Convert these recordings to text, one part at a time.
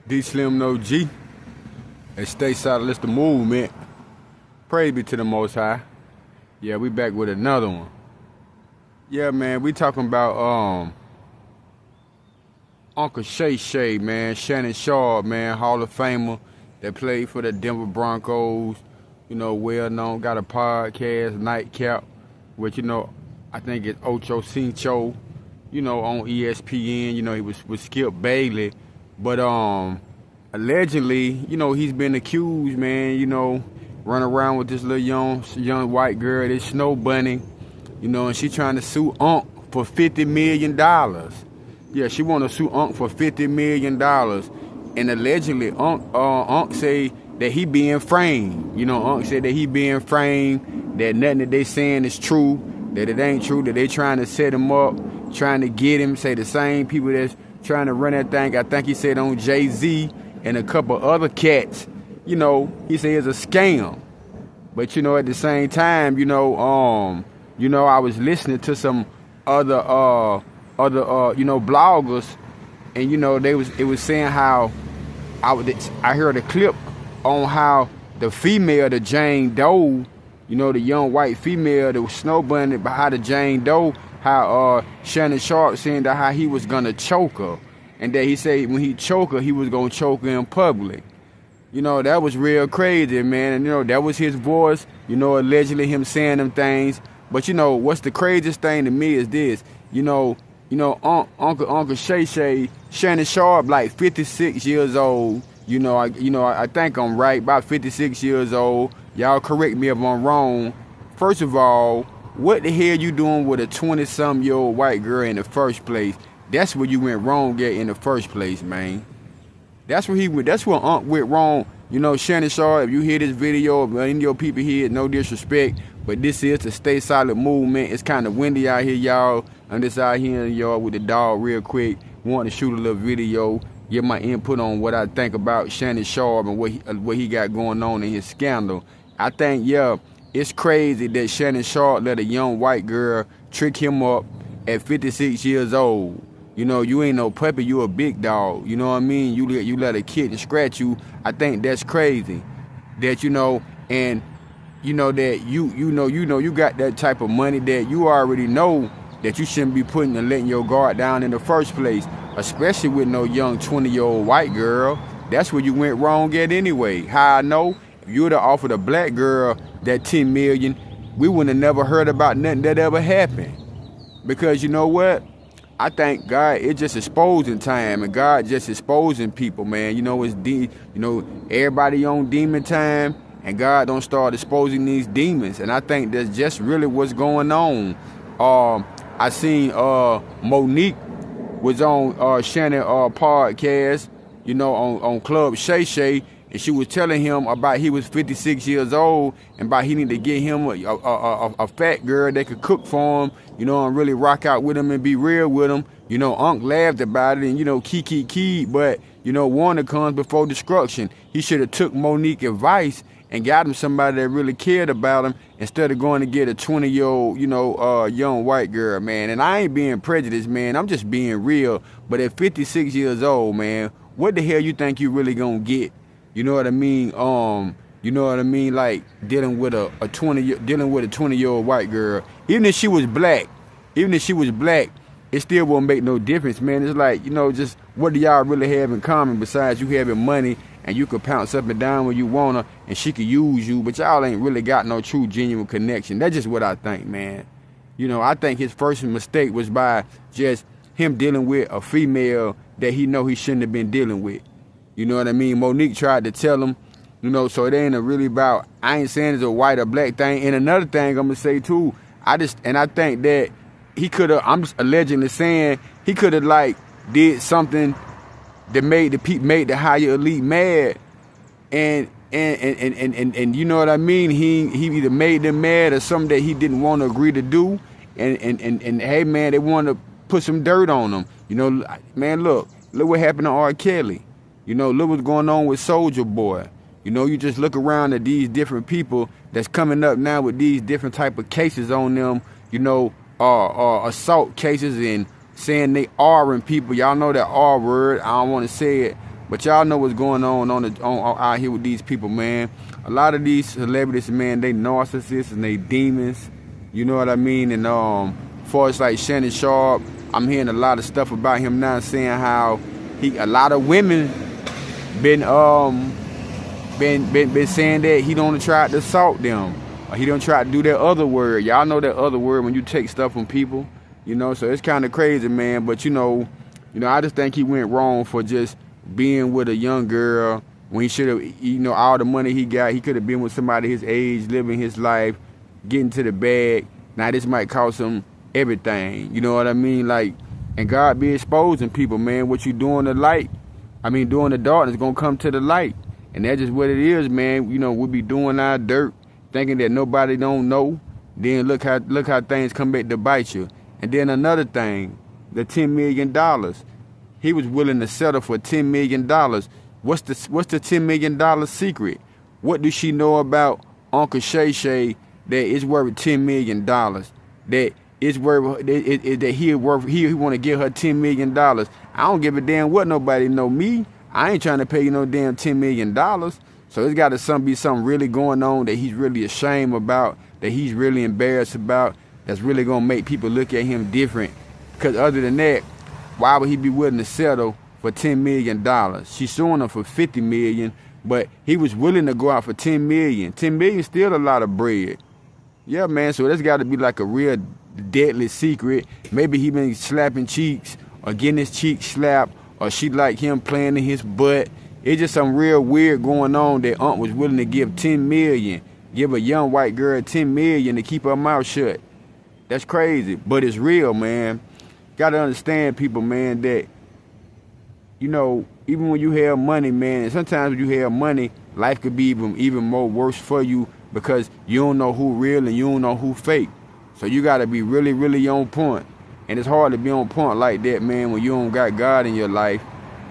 DEESLIMDAOG and STAYSOLIDISDAMOVEMEnt. Praise be to the Most High. Yeah, we back with another one. Yeah, man, we talking about Uncle Shay, man, Shannon Sharpe, man, Hall of Famer that played for the Denver Broncos. You know, well known, got a podcast, Nightcap, which I think it's Ocho Cinco. On ESPN. He was with Skip Bailey. But allegedly, he's been accused, man, running around with this little young white girl, this snow bunny, and she trying to sue Unc for $50 million. Yeah, she want to sue Unc for $50 million. And allegedly, Unc say that he being framed. Unc said that he being framed, that nothing that they saying is true, that it ain't true, that they trying to set him up, trying to get him, say the same people that's trying to run that thing. I think he said on Jay-Z and a couple other cats, he said it's a scam. But at the same time, I was listening to some other bloggers, and it was saying how I heard a clip on how the female, the Jane Doe, the young white female, the snow bunny behind the Jane Doe, how Shannon Sharpe saying that how he was gonna choke her, and that he said when he choke her, he was gonna choke her in public. That was real crazy, man. And that was his voice, allegedly him saying them things. But what's the craziest thing to me is this, Uncle Shay, Shannon Sharpe, like 56 years old. I think I'm right, about 56 years old. Y'all correct me if I'm wrong. First of all, what the hell you doing with a 20-some-year-old white girl in the first place? That's where you went wrong at in the first place, man. That's where Unc went wrong. Shannon Sharpe, if you hear this video, if any of your people hear it, no disrespect, but this is the Stay Solid movement. It's kind of windy out here, y'all. I'm just out here in the yard with the dog real quick. Want to shoot a little video, get my input on what I think about Shannon Sharpe and what he got going on in his scandal. I think, yeah, it's crazy that Shannon Sharpe let a young white girl trick him up at 56 years old. You ain't no puppy, you a big dog. You know what I mean? You let a kid scratch you. I think that's crazy. That and that you got that type of money that you already know that you shouldn't be putting and letting your guard down in the first place, especially with no young 20-year-old white girl. That's where you went wrong at anyway. How I know? If you would have offered a black girl that $10 million, we wouldn't have never heard about nothing that ever happened. Because you know what? I think God, it's just exposing time, and God just exposing people, man. It's everybody on demon time, and God don't start exposing these demons. And I think that's just really what's going on. I seen Monique was on Shannon podcast, on Club Shay, and she was telling him about he was 56 years old and about he need to get him a fat girl that could cook for him, and really rock out with him and be real with him. Unc laughed about it and, key, but, warning comes before destruction. He should have took Monique's advice and got him somebody that really cared about him instead of going to get a 20-year-old, young white girl, man. And I ain't being prejudiced, man. I'm just being real. But at 56 years old, man, what the hell you think you really gonna get? You know what I mean? Like dealing with a 20-year-old white girl. Even if she was black, it still won't make no difference, man. It's like, just what do y'all really have in common besides you having money and you could pounce up and down when you wanna and she could use you, but y'all ain't really got no true genuine connection. That's just what I think, man. I think his first mistake was by just him dealing with a female that he know he shouldn't have been dealing with. You know what I mean? Monique tried to tell him, so it ain't really about, I ain't saying it's a white or black thing. And another thing I'm gonna say too, I think that he could have, I'm just allegedly saying, he could have like did something that made the higher elite mad. And you know what I mean? He either made them mad or something that he didn't want to agree to do. And hey man, they want to put some dirt on him. Man, look what happened to R. Kelly. Look what's going on with Soulja Boy. You just look around at these different people that's coming up now with these different type of cases on them, assault cases and saying they R-ing people. Y'all know that R word. I don't want to say it. But y'all know what's going on out here with these people, man. A lot of these celebrities, man, they narcissists and they demons. You know what I mean? And far as like Shannon Sharpe, I'm hearing a lot of stuff about him now, saying how a lot of women been saying that he don't try to assault them, or he don't try to do that other word. Y'all know that other word when you take stuff from people, you know. So it's kind of crazy, man. But you know, I just think he went wrong for just being with a young girl when he should have, you know, all the money he got, he could have been with somebody his age, living his life, getting to the bag. Now this might cost him everything, you know what I mean? Like, and God be exposing people, man. What you doing the light, doing the darkness gonna come to the light. And that's just what it is, man. You know, we be doing our dirt, thinking that nobody don't know. Then look how things come back to bite you. And then another thing, the $10 million. He was willing to settle for $10 million. What's the $10 million secret? What does she know about Uncle Shay Shay that it's worth $10 million? That it's worth that he want to give her $10 million. I don't give a damn what nobody know me. I ain't trying to pay you no damn $10 million. So it's got to be something really going on that he's really ashamed about, that he's really embarrassed about, that's really going to make people look at him different. Because other than that, why would he be willing to settle for $10 million? She's suing him for $50 million, but he was willing to go out for $10 million. $10 million is still a lot of bread. Yeah, man, so that's got to be like a real deadly secret. Maybe he been slapping cheeks or getting his cheeks slapped, or she like him playing in his butt. It's just some real weird going on that Aunt was willing to give $10 million, give a young white girl $10 million to keep her mouth shut. That's crazy, but it's real, man. Got to understand, people, man, that, you know, even when you have money, man, and sometimes when you have money, life could be even more worse for you because you don't know who real and you don't know who fake. So you got to be really, really on point. And it's hard to be on point like that, man, when you don't got God in your life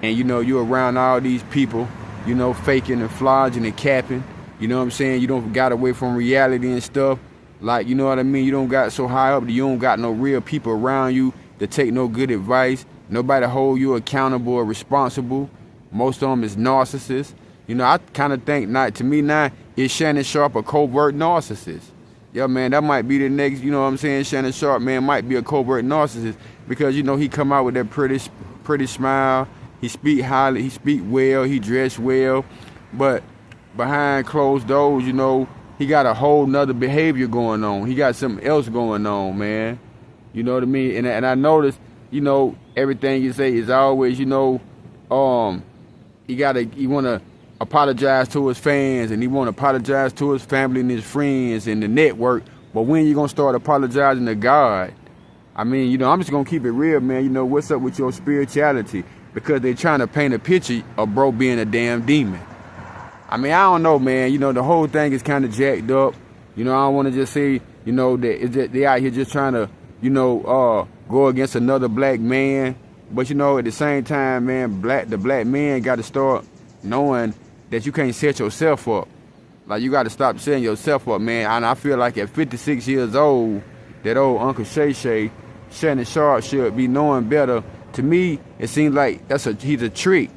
and, you know, you're around all these people, you know, faking and flogging and capping. You know what I'm saying? You don't got away from reality and stuff. Like, you know what I mean? You don't got so high up that you don't got no real people around you to take no good advice. Nobody hold you accountable or responsible. Most of them is narcissists. You know, I kind of think, to me now, is Shannon Sharpe a covert narcissist? Yeah, man, that might be the next, you know what I'm saying? Shannon Sharpe, man, might be a covert narcissist because, you know, he come out with that pretty smile. He speak highly, he speak well, he dress well. But behind closed doors, you know, he got a whole nother behavior going on. He got something else going on, man. You know what I mean? And I noticed, you know, everything you say is always, you know, he want to apologize to his fans and he want to apologize to his family and his friends and the network. But when you going to start apologizing to God? I mean, you know, I'm just going to keep it real, man. You know, what's up with your spirituality? Because they're trying to paint a picture of bro being a damn demon. I mean, I don't know, man. You know, the whole thing is kind of jacked up. You know, I don't want to just say, you know, that they out here just trying to, you know, go against another black man. But, you know, at the same time, man, the black man got to start knowing that you can't set yourself up. Like, you got to stop setting yourself up, man. And I feel like at 56 years old, that old Uncle Shay Shay, Shannon Sharpe, should be knowing better. To me, it seems like he's a trick.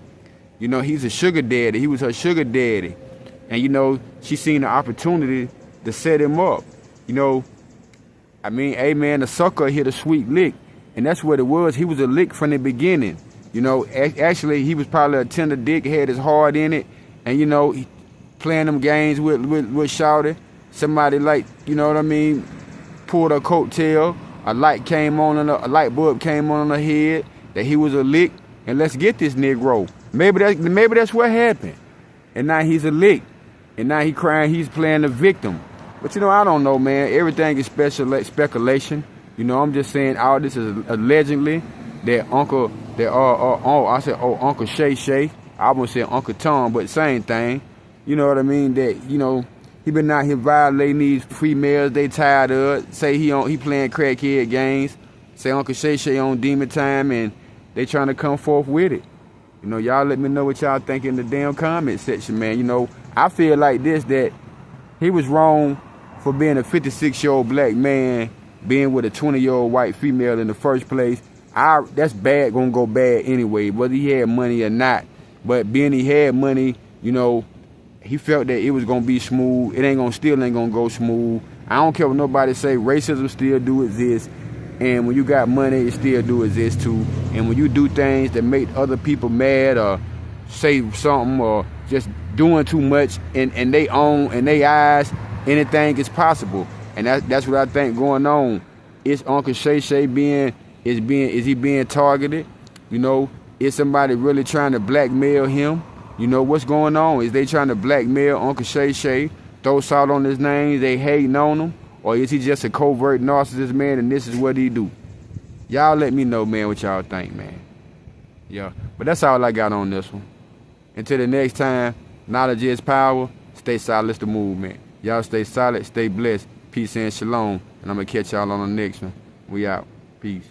You know, he's a sugar daddy. He was her sugar daddy. And, you know, she seen the opportunity to set him up. You know, I mean, hey, man, the sucker hit a sweet lick. And that's what it was. He was a lick from the beginning. You know, actually, he was probably a tender dick, had his heart in it. And, you know, playing them games with Shawty. Somebody, like, you know what I mean, pulled her coattail. A light bulb came on her head that he was a lick. And let's get this Negro. Maybe that's what happened. And now he's a lick. And now he crying, he's playing the victim. But, you know, I don't know, man. Everything is speculation. You know, I'm just saying all this is allegedly that Uncle Shay Shay. I almost said Uncle Tom, but same thing. You know what I mean? That, you know, he been out here violating these females. They tired of it. Say he playing crackhead games. Say Uncle Shay Shay on demon time, and they trying to come forth with it. You know, y'all let me know what y'all think in the damn comment section, man. You know, I feel like this, that he was wrong for being a 56-year-old black man, being with a 20-year-old white female in the first place. That's bad, gonna go bad anyway, whether he had money or not. But being he had money, you know, he felt that it was gonna be smooth. It ain't gonna go smooth. I don't care what nobody say. Racism still do exist, and when you got money, it still do exist too. And when you do things that make other people mad or say something or just doing too much in they own in they eyes, anything is possible. And that's what I think going on. Is Uncle Shay Shay is he being targeted? You know, is somebody really trying to blackmail him? You know, what's going on? Is they trying to blackmail Uncle Shay Shay, throw salt on his name, they hating on him? Or is he just a covert narcissist, man, and this is what he do? Y'all let me know, man, what y'all think, man. Yeah, but that's all I got on this one. Until the next time, knowledge is power. Stay solid, it's the movement. Y'all stay solid, stay blessed. Peace and shalom. And I'm going to catch y'all on the next one. We out. Peace.